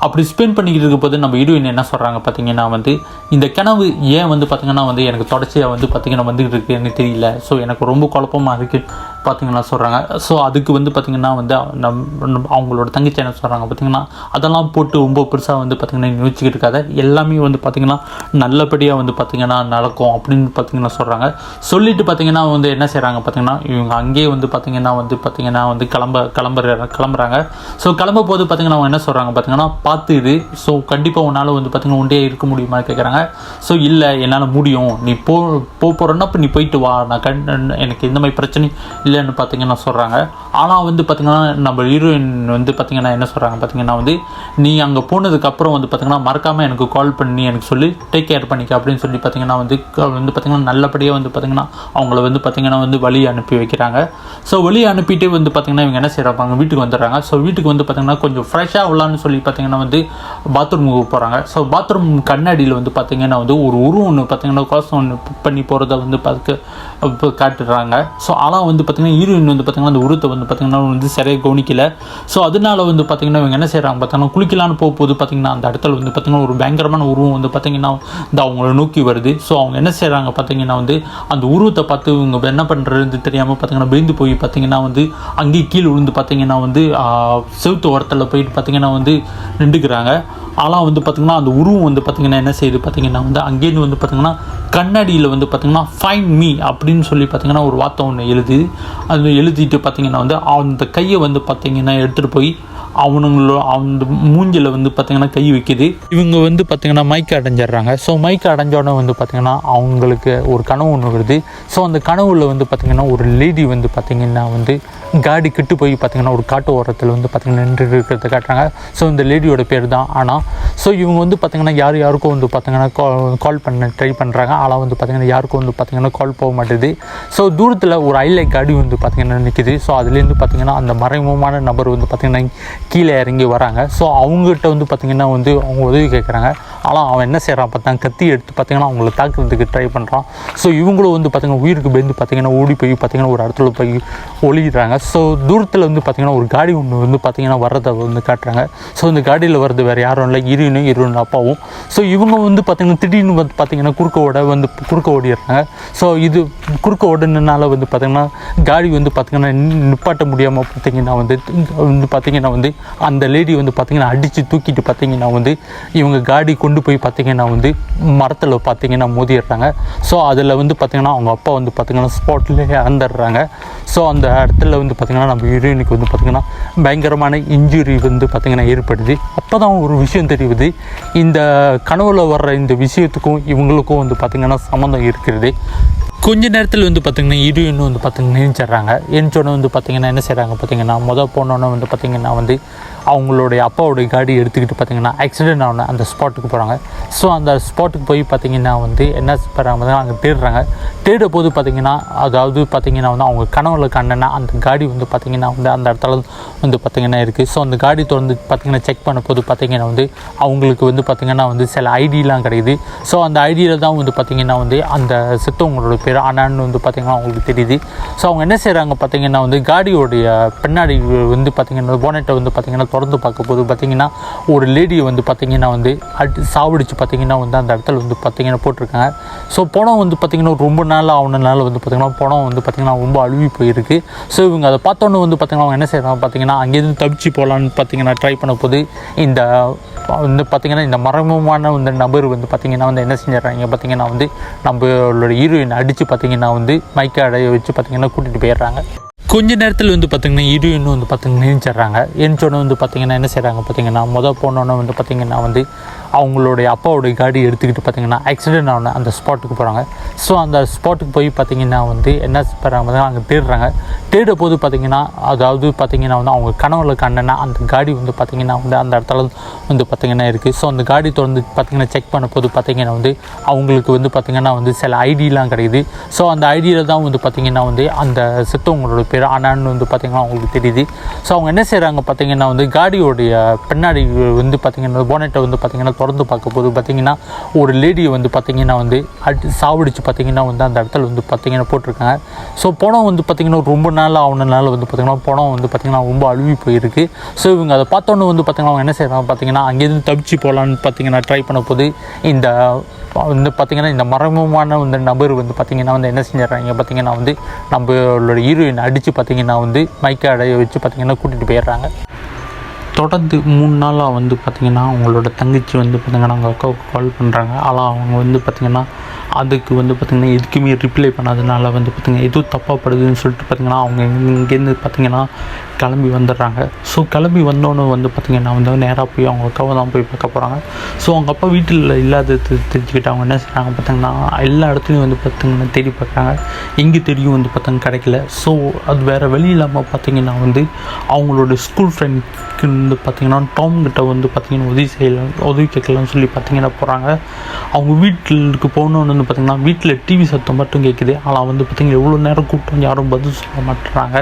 Speaker 1: அப்படி ஸ்பெண்ட் பண்ணிக்கிட்டு இருக்க போது நம்ம ஹீரோயின் என்ன சொல்கிறாங்க பார்த்திங்கன்னா வந்து இந்த கனவு ஏன் வந்து பார்த்திங்கன்னா வந்து எனக்கு தொடர்ச்சியாக வந்து பார்த்திங்கன்னா வந்துக்கிட்டு இருக்குது எனக்கு தெரியல. ஸோ எனக்கு ரொம்ப குழப்பமாக இருக்குது பார்த்திங்கன்னா சொல்கிறாங்க. ஸோ அதுக்கு வந்து பார்த்திங்கன்னா வந்து அவங்களோட தங்கச்சி என்ன சொல்கிறாங்க பார்த்திங்கன்னா அதெல்லாம் போட்டு ரொம்ப பெருசாக வந்து பார்த்திங்கன்னா யோசிச்சுக்கிட்டு இருக்காத, எல்லாமே வந்து பார்த்திங்கன்னா நல்லபடியாக வந்து பார்த்திங்கன்னா நடக்கும் அப்படின்னு பார்த்திங்கன்னா சொல்கிறாங்க. சொல்லிவிட்டு பார்த்திங்கன்னா வந்து என்ன செய்கிறாங்க பார்த்திங்கன்னா இவங்க அங்கேயே வந்து பார்த்திங்கன்னா வந்து கிளம்புறாங்க. ஸோ கிளம்ப போது பார்த்திங்கன்னா அவங்க என்ன சொல்கிறாங்க பார்த்திங்கன்னா பார்த்துது. ஸோ கண்டிப்பாக உன்னால் வந்து பார்த்திங்கன்னா ஒன்றே இருக்க முடியுமா கேட்குறாங்க. ஸோ இல்லை என்னால் முடியும், நீ போகிறன்னா இப்போ நீ போயிட்டு வா, நான் எனக்கு எந்த மாதிரி பிரச்சனை இல்லைன்னு பார்த்திங்கன்னா சொல்கிறாங்க. ஆனால் வந்து பார்த்திங்கன்னா நம்ம ஹீரோயின் வந்து பார்த்திங்கன்னா என்ன சொல்கிறாங்க பார்த்திங்கன்னா வந்து நீ அங்கே போனதுக்கப்புறம் வந்து பார்த்திங்கன்னா மறக்காமல் எனக்கு கால் பண்ணி எனக்கு சொல்லி டேக் கேர் பண்ணிக்க அப்படின்னு சொல்லி பார்த்திங்கன்னா வந்து பார்த்திங்கன்னா நல்லபடியாக வந்து பார்த்திங்கன்னா அவங்கள வந்து பார்த்திங்கன்னா வந்து வழியை அனுப்பி வைக்கிறாங்க. ஸோ வெளியே அனுப்பிட்டு வந்து பார்த்திங்கன்னா இவங்க என்ன செய்கிறாங்க வீட்டுக்கு வந்துடுறாங்க. ஸோ வீட்டுக்கு வந்து பார்த்திங்கன்னா கொஞ்சம் ஃப்ரெஷ்ஷாக உள்ளான்னு சொல்லி பார்த்திங்கன்னா வந்து பாத்ரூமுக்கு போகிறாங்க. ஸோ பாத்ரூம் கண்ணாடியில் வந்து பார்த்திங்கன்னா வந்து ஒரு உருவம் ஒன்று பார்த்திங்கன்னா காசு ஒன்று பண்ணி போகிறத வந்து காட்டுறாங்க. ஸோ ஆனால் வந்து பார்த்திங்கன்னா ஹீரோயின் வந்து பார்த்திங்கன்னா அந்த உருவத்தை வந்து பார்த்திங்கன்னா வந்து சரியாக கவனிக்கலை. ஸோ அதனால வந்து பார்த்திங்கன்னா இவங்க என்ன செய்கிறாங்க பார்த்திங்கன்னா குளிக்கலான்னு போகும்போது பார்த்திங்கன்னா அந்த இடத்துல வந்து பார்த்திங்கன்னா ஒரு பயங்கரமான உருவம் வந்து பார்த்திங்கன்னா இந்த அவங்கள நோக்கி வருது. ஸோ அவங்க என்ன செய்கிறாங்க பார்த்திங்கன்னா வந்து அந்த உருவத்தை பார்த்து இவங்க என்ன பண்ணுறது தெரியாமல் பார்த்திங்கன்னா விழுந்து போய் பார்த்திங்கன்னா வந்து அங்கேயே கீழே விழுந்து பார்த்திங்கன்னா வந்து செவுத்து ஓரத்தில் போயிட்டு பார்த்திங்கன்னா வந்து நின்றுக்கிறாங்க. ஆனால் வந்து பார்த்திங்கன்னா அந்த உருவம் வந்து பார்த்திங்கன்னா என்ன செய்யுது பார்த்திங்கன்னா வந்து அங்கேருந்து வந்து பார்த்திங்கன்னா கண்ணாடியில் வந்து பார்த்திங்கன்னா ஃபைண்ட் மீ அப்படின்னு சொல்லி பார்த்திங்கன்னா ஒரு வார்த்தை ஒன்று எழுதிட்டு பார்த்திங்கன்னா வந்து அந்த கையை வந்து பார்த்திங்கன்னா எடுத்துகிட்டு போய் அந்த மூஞ்சில் வந்து பார்த்திங்கன்னா கை வைக்கிது. இவங்க வந்து பார்த்திங்கன்னா மயக்கம் அடைஞ்சிடுறாங்க. ஸோ மயக்கம் அடைஞ்சோடனே வந்து பார்த்திங்கன்னா அவங்களுக்கு ஒரு கனவு ஒன்று வருது. ஸோ அந்த கனவுல வந்து பார்த்திங்கன்னா ஒரு லேடி வந்து பார்த்திங்கன்னா வந்து காடி கிட்டு போய் பார்த்திங்கன்னா ஒரு காட்டு ஓரத்தில் வந்து பார்த்திங்கன்னா நின்று இருக்கிறத காட்டுறாங்க. ஸோ இந்த லேடியோட பேர் தான் ஆனால். ஸோ இவங்க வந்து பார்த்திங்கன்னா யாருக்கும் வந்து பார்த்திங்கன்னா கால் பண்ண ட்ரை பண்ணுறாங்க. ஆனால் வந்து பார்த்திங்கன்னா யாருக்கும் வந்து பார்த்திங்கன்னா கால் போக மாட்டேது. ஸோ தூரத்தில் ஒரு ஹைலைட் காடி வந்து பார்த்திங்கன்னா நிற்கிது. ஸோ அதுலேருந்து பார்த்திங்கன்னா அந்த மறைமுகமான நபர் வந்து பார்த்திங்கன்னா கீழே இறங்கி வராங்க. ஸோ அவங்ககிட்ட வந்து பார்த்திங்கன்னா வந்து அவங்க உதவி கேட்குறாங்க. ஆனால் அவன் என்ன செய்கிறான் பார்த்தா கத்தி எடுத்து பார்த்திங்கன்னா அவங்கள தாக்குறதுக்கு ட்ரை பண்ணுறான். ஸோ இவங்களும் வந்து பார்த்திங்கன்னா உயிருக்கு பயந்து பார்த்திங்கன்னா ஓடி போய் பார்த்திங்கன்னா ஒரு இடத்துல போய் ஒளிகிறாங்க. ஸோ தூரத்தில் வந்து பார்த்திங்கன்னா ஒரு காடி ஒன்று வந்து பார்த்திங்கன்னா வர்றதை வந்து காட்டுறாங்க. ஸோ இந்த காடியில் வர்றது வேறு யாரும் இல்லை, ஹீரோயின் அப்பாவும். ஸோ இவங்க வந்து பார்த்திங்கன்னா திடீர்னு வந்து பார்த்திங்கன்னா குறுக்க ஓடிடுறாங்க. ஸோ இது குறுக்க ஓடுனதுனால வந்து பார்த்திங்கன்னா காடி வந்து பார்த்திங்கன்னா நிப்பாட்ட முடியாமல் பார்த்திங்கன்னா வந்து அந்த லேடி வந்து பார்த்திங்கன்னா அடித்து தூக்கிட்டு பார்த்திங்கன்னா வந்து இவங்க காடி கொண்டு போய் பார்த்திங்கன்னா வந்து மரத்தில் பார்த்திங்கன்னா மோதிடுறாங்க. ஸோ அதில் வந்து பார்த்திங்கன்னா அவங்க அப்பா வந்து பார்த்திங்கன்னா ஸ்பாட்லேயே இறந்துடுறாங்க. ஸோ அந்த இடத்துல வந்து பார்த்திங்கன்னா நம்ம ஹீரோயினுக்கு வந்து பார்த்திங்கன்னா பயங்கரமான இன்ஜுரி வந்து பார்த்திங்கன்னா ஏற்படுது. அப்போ தான் ஒரு விஷயம் தெரியுது, இந்த கனவுல வர்ற இந்த விஷயத்துக்கும் இவங்களுக்கும் வந்து பார்த்திங்கன்னா சம்மந்தம் இருக்கிறது. கொஞ்ச நேரத்தில் வந்து பார்த்திங்கன்னா ஹீரோயின் வந்து பார்த்திங்கன்னா நினைச்சிட்றாங்க. எரிஞ்சோன்னு வந்து பார்த்திங்கன்னா என்ன செய்கிறாங்க பார்த்திங்கன்னா போனோன்னே வந்து பார்த்திங்கன்னா வந்து அவங்களுடைய அப்பாவோடைய காடி எடுத்துக்கிட்டு பார்த்திங்கன்னா ஆக்சிடென்ட் ஆன அந்த ஸ்பாட்டுக்கு போகிறாங்க. ஸோ அந்த ஸ்பாட்டுக்கு போய் பார்த்திங்கன்னா வந்து என்ன பண்ணுறாங்க அங்கே தேடுறாங்க. தேட போது பார்த்திங்கன்னா அதாவது பார்த்திங்கன்னா வந்து அவங்க கனவுல கண்டனா அந்த காடி வந்து பார்த்திங்கன்னா வந்து அந்த இடத்துல வந்து பார்த்திங்கன்னா இருக்குது. ஸோ அந்த காடி தொடர்ந்து பார்த்திங்கன்னா செக் பண்ண போது பார்த்திங்கன்னா வந்து அவங்களுக்கு வந்து பார்த்திங்கன்னா வந்து சில ஐடியெலாம் கிடைக்குது. ஸோ அந்த ஐடியில் தான் வந்து பார்த்திங்கன்னா வந்து அந்த செத்தவங்களோட பேர் ஆனான்னு வந்து பார்த்திங்கன்னா அவங்களுக்கு தெரியுது. ஸோ அவங்க என்ன செய்கிறாங்க பார்த்திங்கன்னா வந்து காடியோடைய பின்னாடி வந்து பார்த்திங்கன்னா போனட்டை வந்து பார்த்திங்கன்னா திறந்து பார்க்க போது பார்த்திங்கன்னா ஒரு லேடியை வந்து பார்த்திங்கன்னா வந்து சாவடிச்சு பார்த்திங்கன்னா வந்து அந்த இடத்துல வந்து பார்த்திங்கன்னா போட்டிருக்காங்க. ஸோ பணம் வந்து பார்த்திங்கன்னா ரொம்ப நாள் ஆகுனனால வந்து பார்த்திங்கன்னா பணம் வந்து பார்த்திங்கன்னா ரொம்ப அழுவி போயிருக்கு. ஸோ இவங்க அதை பார்த்தோன்னு வந்து பார்த்திங்கன்னா அவங்க என்ன செய்கிறாங்க பார்த்திங்கன்னா அங்கேருந்து தப்பிச்சு போகலான்னு பார்த்திங்கன்னா ட்ரை பண்ண போது இந்த வந்து பார்த்திங்கன்னா இந்த மறைமுகமான வந்து நபர் வந்து பார்த்திங்கன்னா வந்து என்ன செஞ்சிடறாங்க பார்த்திங்கன்னா வந்து நம்மளோட ஹீரோயின் அடித்து பார்த்திங்கன்னா வந்து மைக்கை அடைய வச்சு பார்த்திங்கன்னா கூட்டிகிட்டு போயிடுறாங்க. கொஞ்ச நேரத்தில் வந்து பார்த்திங்கன்னா ஹீரோயின் வந்து பார்த்திங்கன்னா நினைச்சிட்றாங்க. எரிஞ்சோன்னு வந்து பார்த்திங்கன்னா என்ன செய்கிறாங்க பார்த்திங்கன்னா போனோன்னே வந்து பார்த்திங்கன்னா வந்து அவங்களுடைய அப்பாவோடைய காடி எடுத்துக்கிட்டு பார்த்திங்கன்னா ஆக்சிடென்ட் ஆன அந்த ஸ்பாட்டுக்கு போகிறாங்க. ஸோ அந்த ஸ்பாட்டுக்கு போய் பார்த்திங்கன்னா வந்து என்ன பண்ணுறாங்க அங்கே தேடுறாங்க. தேட போது பார்த்திங்கன்னா அதாவது பார்த்திங்கன்னா வந்து அவங்க கனவுல கண்டனா அந்த காடி வந்து பார்த்திங்கன்னா வந்து அந்த இடத்துல வந்து பார்த்திங்கன்னா இருக்குது. ஸோ அந்த காடி தொடர்ந்து பார்த்திங்கன்னா செக் பண்ண போது பார்த்திங்கன்னா வந்து அவங்களுக்கு வந்து பார்த்திங்கன்னா வந்து சில ஐடியெலாம் கிடைக்குது. ஸோ அந்த ஐடியில் தான் வந்து பார்த்திங்கன்னா வந்து அந்த செத்தவங்களோட பேர் ஆனான்னு வந்து பார்த்திங்கன்னா அவங்களுக்கு தெரியுது. ஸோ அவங்க என்ன செய்கிறாங்க பார்த்திங்கன்னா வந்து காடியோடைய பின்னாடி வந்து பார்த்திங்கன்னா போனட்டை வந்து பார்த்திங்கன்னா திறந்து பார்க்க போது பார்த்திங்கன்னா ஒரு லேடியை வந்து பார்த்திங்கன்னா வந்து சாவடிச்சு பார்த்திங்கன்னா வந்து அந்த இடத்துல வந்து பார்த்திங்கன்னா போட்டிருக்காங்க. ஸோ பணம் வந்து பார்த்திங்கன்னா ரொம்ப நாள் ஆகுனனால வந்து பார்த்திங்கன்னா பணம் வந்து பார்த்திங்கன்னா ரொம்ப அழுவி போயிருக்கு. ஸோ இவங்க அதை பார்த்தோன்னு வந்து பார்த்திங்கன்னா அவங்க என்ன செய்கிறாங்க பார்த்திங்கன்னா அங்கேருந்து தப்பிச்சு போகலான்னு பார்த்திங்கன்னா ட்ரை பண்ண போது இந்த வந்து பார்த்திங்கன்னா இந்த மறைமுகமான வந்து நபர் வந்து பார்த்திங்கன்னா வந்து என்ன செஞ்சிடறாங்க பார்த்திங்கன்னா வந்து நம்மளோட ஹீரோயின் அடித்து பார்த்திங்கன்னா வந்து மைக்கை அடைய வச்சு பார்த்திங்கன்னா கூட்டிகிட்டு போயிடுறாங்க. தொடர்ந்து 3 நாளாக வந்து பார்த்திங்கன்னா அவங்களோட தங்கச்சி வந்து பார்த்திங்கன்னா அவங்க அக்காவுக்கு கால் பண்ணுறாங்க. ஆனால் அவங்க வந்து பார்த்திங்கன்னா அதுக்கு வந்து பார்த்திங்கன்னா எதுக்குமே ரிப்ளை பண்ணாதனால வந்து பார்த்திங்கன்னா எதுவும் தப்பாக படுதுன்னு சொல்லிட்டு பார்த்திங்கன்னா அவங்க இங்கேருந்து பார்த்திங்கன்னா கிளம்பி வந்துடுறாங்க. ஸோ கிளம்பி வந்தோன்னு வந்து பார்த்திங்கன்னா வந்து நேராக போய் அவங்க அக்காவை தான் போய் பார்க்க போகிறாங்க. ஸோ அவங்க அப்பா வீட்டில் இல்லாத தெரிஞ்சுக்கிட்டு அவங்க என்ன செய்கிறாங்க பார்த்திங்கன்னா எல்லா இடத்துலையும் வந்து பார்த்திங்கன்னா தேடி பார்க்குறாங்க. எங்கே தெரியும் வந்து பார்த்திங்கன்னா கிடைக்கல. ஸோ அது வேறு வழி இல்லாமல் பார்த்திங்கன்னா வந்து அவங்களோட ஸ்கூல் ஃப்ரெண்ட்க்கு வந்து பார்த்திங்கன்னா டாம் கிட்ட வந்து பார்த்திங்கன்னா உதவி கேட்கலாம்னு சொல்லி பார்த்திங்கன்னா போகிறாங்க. அவங்க வீட்டுக்கு போகணுன்னு வந்து பார்த்திங்கன்னா வீட்டில் டிவி சத்தம் மட்டும் கேட்குது. ஆனால் வந்து பார்த்திங்கன்னா எவ்வளோ நேரம் கூப்பிட்டோம் யாரும் பதில் சொல்ல மாட்டுறாங்க.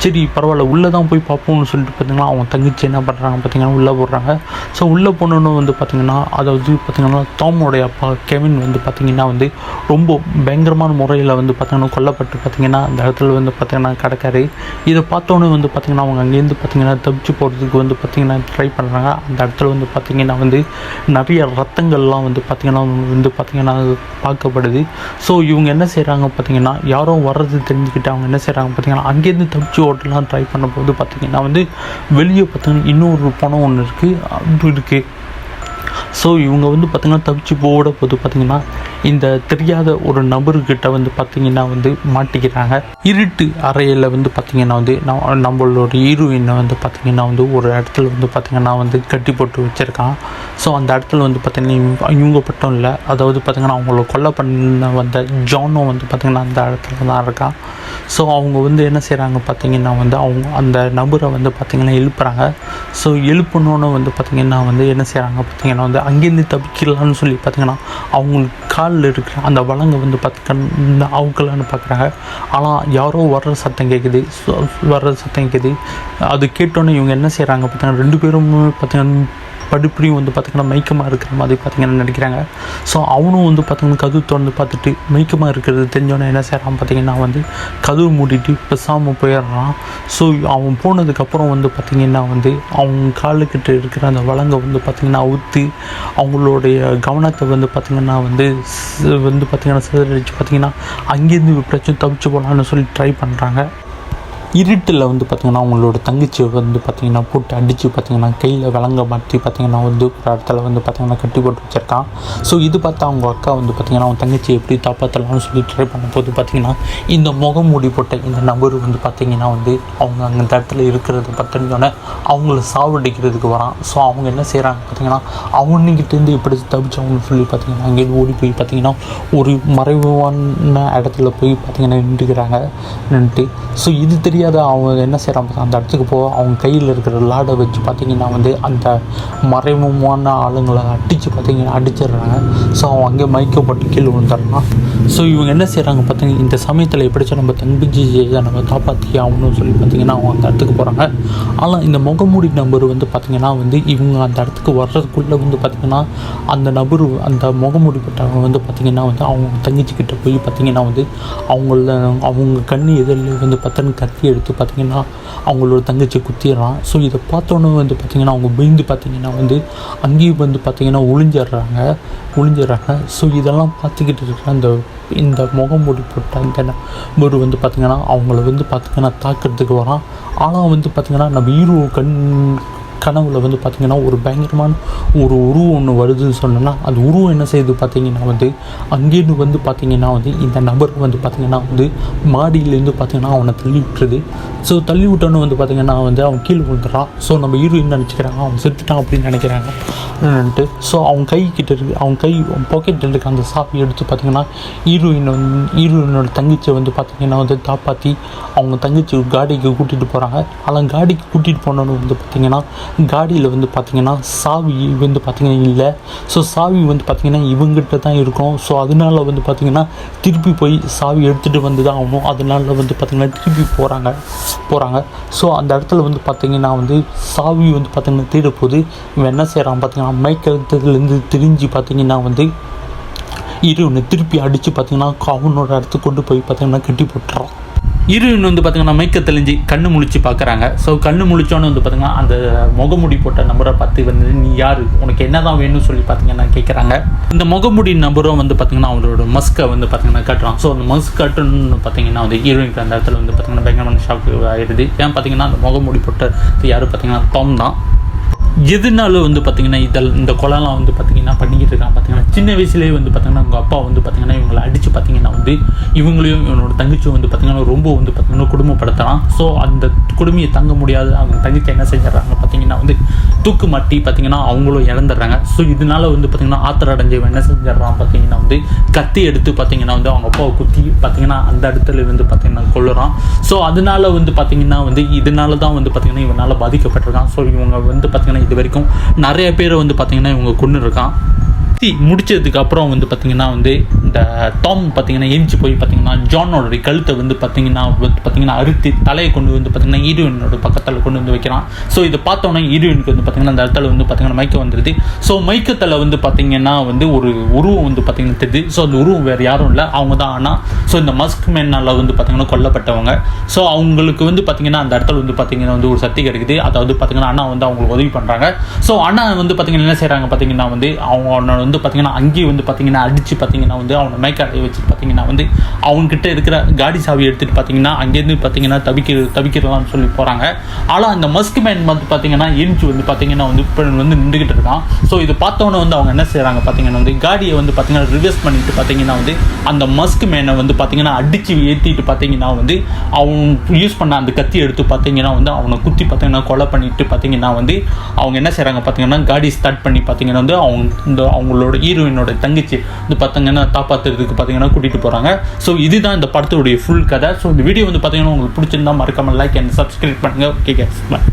Speaker 1: சரி பரவாயில்ல உள்ளே தான் போய் பார்ப்போம்னு சொல்லிட்டு பார்த்திங்கன்னா அவங்க தங்கச்சி என்ன பண்ணுறாங்க பார்த்திங்கன்னா உள்ளே போடுறாங்க. ஸோ உள்ளே போனோன்னு வந்து பார்த்திங்கன்னா அதாவது பார்த்திங்கன்னா டாமோடைய அப்பா கெவின் வந்து பார்த்திங்கன்னா வந்து ரொம்ப பயங்கரமான முறையில் வந்து பார்த்திங்கன்னா கொல்லப்பட்டு பார்த்திங்கன்னா அந்த இடத்துல வந்து பார்த்திங்கன்னா கிடக்காரு. இதை பார்த்தோன்னே வந்து பார்த்திங்கன்னா அவங்க அங்கேருந்து பார்த்திங்கன்னா தப்பிச்சு போகிறதுக்கு வந்து பார்த்திங்கன்னா ட்ரை பண்ணுறாங்க. அந்த இடத்துல வந்து பார்த்திங்கன்னா வந்து நிறைய ரத்தங்கள்லாம் வந்து பார்த்திங்கன்னா பார்க்கப்படுது. ஸோ இவங்க என்ன செய்கிறாங்க பார்த்திங்கன்னா யாரோ வர்றது தெரிஞ்சுக்கிட்டு அவங்க என்ன செய்கிறாங்க பார்த்திங்கன்னா அங்கேருந்து தப்பிச்சு ஓட்டலாம் ட்ரை பண்ணும்போது பார்த்திங்கன்னா வந்து வெளியே பார்த்திங்கன்னா இன்னொரு பணம் ஒன்று இருக்குது. ஸோ இவங்க வந்து பார்த்திங்கன்னா தப்பிச்சு போட போது பார்த்திங்கன்னா இந்த தெரியாத ஒரு நபர்கிட்ட வந்து பார்த்திங்கன்னா வந்து மாட்டிக்கிறாங்க. இருட்டு அறையில் வந்து பார்த்திங்கன்னா வந்து நம்மளோட ஹீரோயினை வந்து பார்த்திங்கன்னா வந்து ஒரு இடத்துல வந்து பார்த்திங்கன்னா வந்து கட்டி போட்டு வச்சுருக்கான். ஸோ அந்த இடத்துல வந்து பார்த்திங்கன்னா இவங்க மட்டும் இல்லை, அதாவது பார்த்திங்கன்னா அவங்கள கொலை பண்ண வந்த ஜானும் வந்து பார்த்திங்கன்னா அந்த இடத்துல தான் இருக்கான். ஸோ அவங்க வந்து என்ன செய்கிறாங்க பார்த்திங்கன்னா வந்து அவங்க அந்த நபரை வந்து பார்த்திங்கன்னா எழுப்புறாங்க. ஸோ எழுப்பணுன்னு வந்து பார்த்திங்கன்னா வந்து என்ன செய்கிறாங்க பார்த்திங்கன்னா வந்து அங்கேருந்து தப்பிக்கலான்னு சொல்லி பார்த்திங்கன்னா அவங்களுக்கு காலில் இருக்கிற அந்த வளங்க வந்து பார்த்திங்கன்னா அவுக்கலான்னு பார்க்குறாங்க. ஆனால் யாரோ வர்ற சத்தம் கேட்குது. அது கேட்டோன்னே இவங்க என்ன செய்கிறாங்க பார்த்திங்கன்னா 2 பேரும் பார்த்திங்கன்னா படிப்படியும் வந்து பார்த்திங்கன்னா மைக்கமாக இருக்கிற மாதிரி பார்த்திங்கன்னா நடிக்கிறாங்க. ஸோ அவனும் வந்து பார்த்திங்கன்னா கதவு திறந்து பார்த்துட்டு மைக்கமாக இருக்கிறது தெரிஞ்சோன்னே என்ன செய்கிறான் பார்த்திங்கன்னா வந்து கதவு மூடிட்டு பேசாமல் போயிடுறான். ஸோ அவன் போனதுக்கப்புறம் வந்து பார்த்திங்கன்னா வந்து அவங்க காலுக்கிட்ட இருக்கிற அந்த வளங்க வந்து பார்த்திங்கன்னா அவுத்து அவங்களுடைய கவனத்தை வந்து பார்த்திங்கன்னா வந்து பார்த்திங்கன்னா சிதறடிச்சு பார்த்திங்கன்னா அங்கேருந்து பிரச்சனை தவிச்சு போகலான்னு சொல்லி ட்ரை பண்ணுறாங்க. இருட்டில் வந்து பார்த்திங்கன்னா அவங்களோட தங்கச்சியை வந்து பார்த்திங்கன்னா போட்டு அடித்து பார்த்திங்கன்னா கையில் விலங்க மாற்றி பார்த்திங்கன்னா வந்து ஒரு இடத்துல வந்து பார்த்திங்கன்னா கட்டி போட்டு வச்சுருக்கான். ஸோ இது பார்த்து அவங்க அக்கா வந்து பார்த்திங்கன்னா அவங்க தங்கச்சியை எப்படி காப்பாற்றலாம்னு சொல்லி ட்ரை பண்ணும்போது பார்த்திங்கன்னா இந்த முகமூடி போட்ட இந்த நபர் வந்து பார்த்திங்கன்னா வந்து அவங்க அந்த இடத்துல இருக்கிறத பார்த்தோன்னே அவங்கள சாவடிக்கிறதுக்கு வரான். ஸோ அவங்க என்ன செய்கிறாங்க பார்த்திங்கன்னா அவனுக்கிட்டேருந்து எப்படி தப்பிச்சவங்கன்னு சொல்லி பார்த்திங்கன்னா அங்கேருந்து ஓடி போய் பார்த்திங்கன்னா ஒரு மறைவான இடத்துல போய் பார்த்திங்கன்னா நின்றுட்டு ஸோ இது தெரியாத அவங்க என்ன செய்கிறாங்க அந்த இடத்துக்கு அவங்க கையில் இருக்கிற லாடை வச்சு பார்த்திங்கன்னா வந்து அந்த மறைமுகமான ஆளுங்களை அடிச்சிடுறாங்க. ஸோ அவன் அங்கே மயக்கப்பட்டு கீழே விழுந்துடுறான். ஸோ இவங்க என்ன செய்கிறாங்க பார்த்திங்கன்னா இந்த சமயத்தில் எப்படிச்சா நம்ம தங்கச்சியை நம்ம காப்பாற்றி ஆகணும்னு சொல்லி பார்த்திங்கன்னா அவங்க அந்த இடத்துக்கு போகிறாங்க. ஆனால் இந்த முகமூடி நபர் வந்து பார்த்திங்கன்னா வந்து இவங்க அந்த இடத்துக்கு வர்றதுக்குள்ளே வந்து பார்த்திங்கன்னா அந்த நபர் அந்த முகமூடி போட்டவங்க வந்து பார்த்திங்கன்னா வந்து அவங்க தங்கச்சிக்கிட்ட போய் பார்த்திங்கன்னா வந்து அவங்க கண்ணு எதிரில் வந்து பார்த்தோன்னு கத்தி எடுத்து பார்த்திங்கன்னா அவங்களோட தங்கச்சி குத்திடுறான். ஸோ இதை பார்த்தோன்னே வந்து பார்த்திங்கன்னா அவங்க பயந்து பார்த்திங்கன்னா வந்து அங்கேயும் வந்து பார்த்திங்கன்னா ஒளிஞ்சிடுறாங்க. ஸோ இதெல்லாம் பார்த்துக்கிட்டு இருக்கிற இந்த முகமூடி போட்ட இந்த நபர் வந்து பார்த்திங்கன்னா அவங்கள வந்து பார்த்திங்கன்னா தாக்கிறதுக்கு வரான். ஆனால் வந்து பார்த்திங்கன்னா நம்ம ஹீரோ கனவுல வந்து பார்த்திங்கன்னா ஒரு பயங்கரமான ஒரு உருவம் ஒன்று வருதுன்னு சொன்னோன்னா அந்த உருவம் என்ன செய்யுது பார்த்திங்கன்னா வந்து அங்கேருந்து வந்து பார்த்திங்கன்னா வந்து இந்த நபர் வந்து பார்த்திங்கன்னா வந்து மாடியிலேருந்து பார்த்திங்கன்னா அவனை தள்ளி விட்டுருது. ஸோ தள்ளி விட்டோன்னு வந்து பார்த்திங்கன்னா வந்து அவன் கீழே விழுந்துடுறான். ஸோ நம்ம ஹீரோயின் நினச்சிக்கிறாங்க அவன் செத்துட்டான் அப்படின்னு நினைக்கிறாங்க. ஸோ அவங்க கை பாக்கெட்டில் இருக்க அந்த சாப்பி எடுத்து பார்த்திங்கன்னா ஹீரோயினோட தங்கச்சியை வந்து பார்த்திங்கன்னா வந்து காப்பாற்றி அவங்க தங்கச்சி காடிக்கு கூட்டிகிட்டு போகிறாங்க. ஆனால் காடிக்கு கூட்டிகிட்டு போனோன்னு வந்து பார்த்திங்கன்னா காடியில் வந்து பார்த்திங்கன்னா சாவி வந்து பார்த்திங்கன்னா இல்லை. ஸோ சாவி வந்து பார்த்திங்கன்னா இவங்ககிட்ட தான் இருக்கும். ஸோ அதனால வந்து பார்த்திங்கன்னா திருப்பி போய் சாவி எடுத்துகிட்டு வந்து தான் ஆகணும். அதனால வந்து பார்த்திங்கன்னா திருப்பி போகிறாங்க. ஸோ அந்த இடத்துல வந்து பார்த்திங்கன்னா வந்து சாவி வந்து பார்த்திங்கன்னா தேடப்போது இவன் என்ன செய்கிறான் பார்த்திங்கன்னா மைக்கிறதுலேருந்து திரிஞ்சு பார்த்திங்கன்னா வந்து ஹீரோயினை திருப்பி அடித்து பார்த்திங்கன்னா அவனோட இடத்துக்கு கொண்டு போய் பார்த்திங்கன்னா கட்டி போட்டுறான். ஹீரோயின் வந்து பார்த்திங்கன்னா மைக்க தெளிஞ்சு கண்ணு முழிச்சு பார்க்குறாங்க. ஸோ கண்ணு முழிச்சோன்னு வந்து பார்த்திங்கன்னா அந்த முகமுடி போட்ட நம்பரை பார்த்து வந்து நீ யார், உனக்கு என்ன தான் வேணும்னு சொல்லி பார்த்திங்கன்னா கேட்குறாங்க. இந்த முகமுடி நம்பரும் வந்து பார்த்திங்கன்னா அவங்களோட மஸ்கை வந்து பார்த்திங்கன்னா காட்டுறான். ஸோ அந்த மஸ்க் காட்டுன்னு பார்த்திங்கன்னா வந்து ஹீரோயினுக்கு அந்த இடத்துல வந்து பார்த்திங்கன்னா பயங்கரமான ஷாக் ஆகிடுது. ஏன் பார்த்திங்கன்னா அந்த முகமுடி போட்ட யார் பார்த்திங்கன்னா டாம் தான். எதுனாலும் வந்து பார்த்திங்கன்னா இந்த கொலைலாம் வந்து பார்த்திங்கன்னா பண்ணிக்கிட்டு இருக்கான். பார்த்திங்கன்னா சின்ன வயசுலேயே வந்து பார்த்திங்கன்னா உங்கள் அப்பா வந்து பார்த்திங்கன்னா இவங்களை அடித்து பார்த்திங்கன்னா வந்து இவங்களையும் இவனோட தங்கச்சியும் வந்து பார்த்திங்கன்னா ரொம்ப வந்து பார்த்திங்கன்னா குடும்பப்படுத்தலாம். ஸோ அந்த கொடுமையை தங்க முடியாது அவங்க தங்கச்சி என்ன செஞ்சிடறாங்க பார்த்திங்கன்னா வந்து தூக்கு மாட்டி பார்த்திங்கன்னா அவங்களும் இழந்துடுறாங்க. ஸோ இதனால வந்து பார்த்திங்கன்னா ஆத்திர அடைஞ்சவன் என்ன செஞ்சிடறான் பார்த்திங்கன்னா வந்து கத்தி எடுத்து பார்த்திங்கன்னா வந்து அவங்க அப்பாவை குத்தி பார்த்திங்கன்னா அந்த இடத்துல வந்து பார்த்திங்கன்னா கொல்லுறான். ஸோ அதனால வந்து பார்த்திங்கன்னா வந்து இதனால தான் வந்து பார்த்திங்கன்னா இவனால் பாதிக்கப்பட்டிருக்கான். ஸோ இவங்க வந்து பார்த்திங்கன்னா இது வரைக்கும் நிறைய பேரை வந்து பார்த்திங்கன்னா இவங்க கொண்டு இருக்கான். முடிச்சதுக்கு அப்புறம் வந்து பார்த்திங்கன்னா வந்து இந்த டாம் பார்த்திங்கன்னா எரிஞ்சு போய் பார்த்திங்கன்னா ஜானோட கழுத்தை வந்து பார்த்திங்கன்னா அறுத்து தலையை கொண்டு வந்து பார்த்திங்கன்னா ஹீரோயினோட பக்கத்தில் கொண்டு வந்து வைக்கிறான். ஸோ இதை பார்த்தோன்னே ஹீரோயினுக்கு வந்து பார்த்திங்கன்னா அந்த இடத்துல வந்து பார்த்திங்கன்னா மயக்கம் வந்துடுது. ஸோ மயக்கத்தில் வந்து பார்த்திங்கன்னா வந்து ஒரு உருவம் வந்து பார்த்திங்கன்னா தெரியுது. ஸோ அந்த உருவம் வேறு யாரும் இல்லை, அவங்க தான் அண்ணா. ஸோ இந்த மஸ்க் மேனால் வந்து பார்த்திங்கன்னா கொல்லப்பட்டவங்க. ஸோ அவங்களுக்கு வந்து பார்த்திங்கன்னா அந்த இடத்துல வந்து பார்த்திங்கன்னா வந்து ஒரு சக்தி கிடைக்குது. அதாவது பார்த்திங்கன்னா அண்ணா வந்து அவங்களுக்கு உதவி பண்ணுறாங்க. ஸோ அண்ணா வந்து பார்த்திங்கன்னா என்ன செய்கிறாங்க பார்த்திங்கன்னா வந்து அவங்க வந்து பார்த்திங்கன்னா அங்கேயே வந்து பார்த்திங்கன்னா அடித்து பார்த்திங்கன்னா வந்து அவனை மேக்காடையை வச்சு பார்த்திங்கன்னா வந்து அவங்ககிட்ட இருக்கிற காடி சாவி எடுத்துகிட்டு பார்த்திங்கன்னா அங்கேருந்து பார்த்திங்கன்னா தவிக்கிறலாம்னு சொல்லி போகிறாங்க. ஆனால் அந்த மஸ்க் மேன் வந்து பார்த்திங்கன்னா எரிஞ்சு வந்து பார்த்திங்கன்னா வந்து இப்போ வந்து நின்றுக்கிட்டு இருக்கான். ஸோ இதை பார்த்தோன்னே வந்து அவங்க என்ன செய்கிறாங்க பார்த்திங்கன்னா வந்து காடியை வந்து பார்த்திங்கன்னா ரிவர்ஸ் பண்ணிட்டு பார்த்திங்கன்னா வந்து அந்த மஸ்க் மேனை வந்து பார்த்திங்கன்னா அடித்து ஏற்றிட்டு பார்த்திங்கன்னா வந்து அவன் யூஸ் பண்ண அந்த கத்தி எடுத்து பார்த்திங்கன்னா வந்து அவனை குத்தி பார்த்திங்கன்னா கொலை பண்ணிட்டு பார்த்திங்கன்னா வந்து அவங்க என்ன செய்கிறாங்க பார்த்திங்கன்னா காடி ஸ்டார்ட் பண்ணி பார்த்திங்கன்னா வந்து அவங்களோட ஹீரோயினோட தங்கச்சி வந்து பார்த்திங்கன்னா காப்பாற்றுறதுக்கு பார்த்திங்கன்னா கூட்டிகிட்டு போகிறாங்க. ஸோ இதுதான் இந்த படத்துடைய ஃபுல் கதை. ஸோ இந்த வீடியோ வந்து பார்த்திங்கன்னா உங்களுக்கு பிடிச்சிருந்தா மறக்காமல் லைக் அண்ட் சப்ஸ்கிரைப் பண்ணுங்கள். ஓகே கேஸ், பாய்.